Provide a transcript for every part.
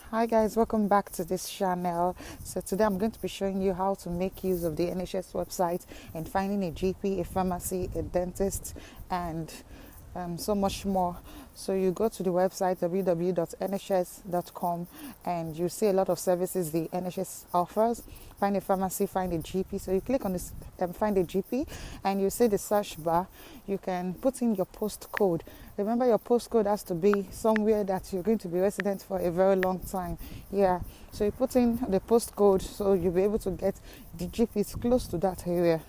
Hi guys, welcome back to this channel. So today I'm going to be showing you how to make use of the NHS website and finding a GP, a pharmacy, a dentist, and so much more. So you go to the website www.nhs.com and you see a lot of services the NHS offers. Find a pharmacy, find a GP. So you click on this find a GP and you see the search bar. You can put in your postcode. Remember, your postcode has to be somewhere that you're going to be resident for a very long time. Yeah, so you put in the postcode so you'll be able to get the GPs close to that area.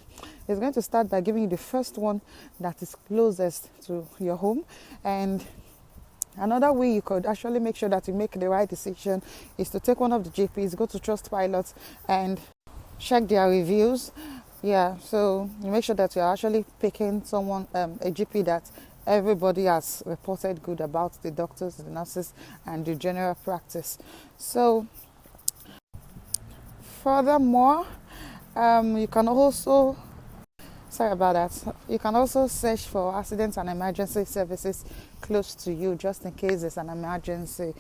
It's going to start by giving you the first one that is closest to your home. And another way you could actually make sure that you make the right decision is to take one of the GPs, go to Trustpilot and check their reviews. Yeah, so you make sure that you're actually picking someone, a GP that everybody has reported good about, the doctors, the nurses, and the general practice. So furthermore, you can also you can also search for accidents and emergency services close to you, just in case there's an emergency.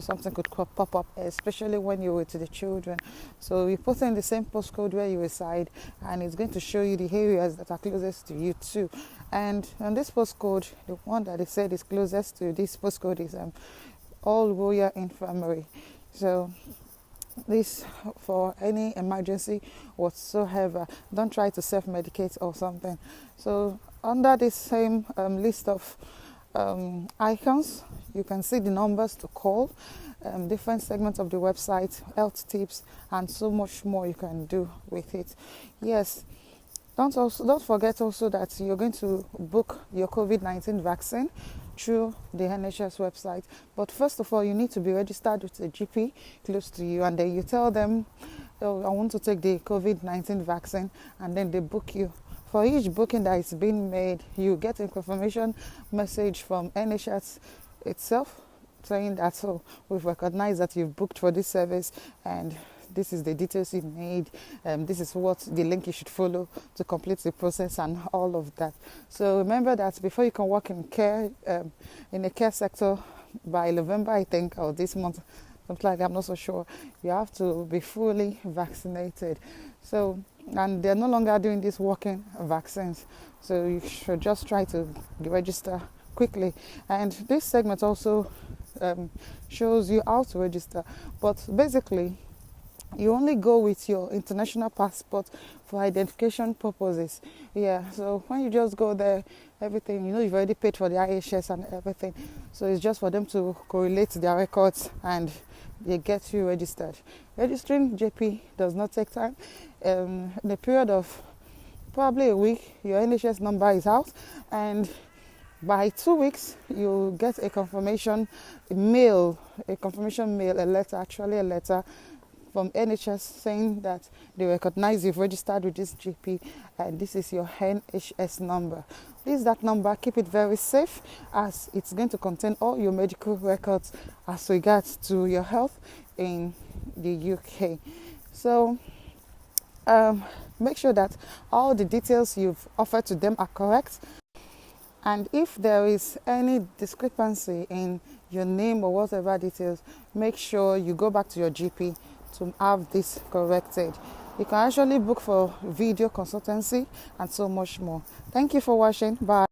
Something could pop up, especially when you're with the children. So you put in the same postcode where you reside, and it's going to show you the areas that are closest to you too. And on this postcode, the one that they said is closest to this postcode is All Royal Infirmary. So this, for any emergency whatsoever, don't try to self-medicate or something. So under this same list of icons, you can see the numbers to call, different segments of the website, health tips, and so much more you can do with it. Yes, don't forget also that you're going to book your COVID-19 vaccine through the NHS website. But first of all, you need to be registered with a GP close to you, and then you tell them, oh, I want to take the COVID-19 vaccine, and then they book you. For each booking that is being made, you get a confirmation message from NHS itself saying that, so we've recognized that you've booked for this service, and this is the details you need, this is what the link you should follow to complete the process, and all of that. So remember that before you can work in care, in the care sector by November, I think, or this month, something like that, I'm not so sure, you have to be fully vaccinated. So, and they're no longer doing these walk-in vaccines, so you should just try to register quickly. And this segment also shows you how to register, but basically you only go with your international passport for identification purposes. Yeah, so when you just go there, everything, you've already paid for the IHS and everything. So it's just for them to correlate their records and they get you registered. Registering JP does not take time. In the period of probably a week, your NHS number is out, and by 2 weeks, you get a confirmation mail, a letter from NHS saying that they recognize you've registered with this GP and this is your NHS number. This is that number. Keep it very safe, as it's going to contain all your medical records as regards to your health in the UK. So make sure that all the details you've offered to them are correct. And if there is any discrepancy in your name or whatever details, make sure you go back to your GP to have this corrected. You can actually book for video consultancy and so much more. Thank you for watching. Bye.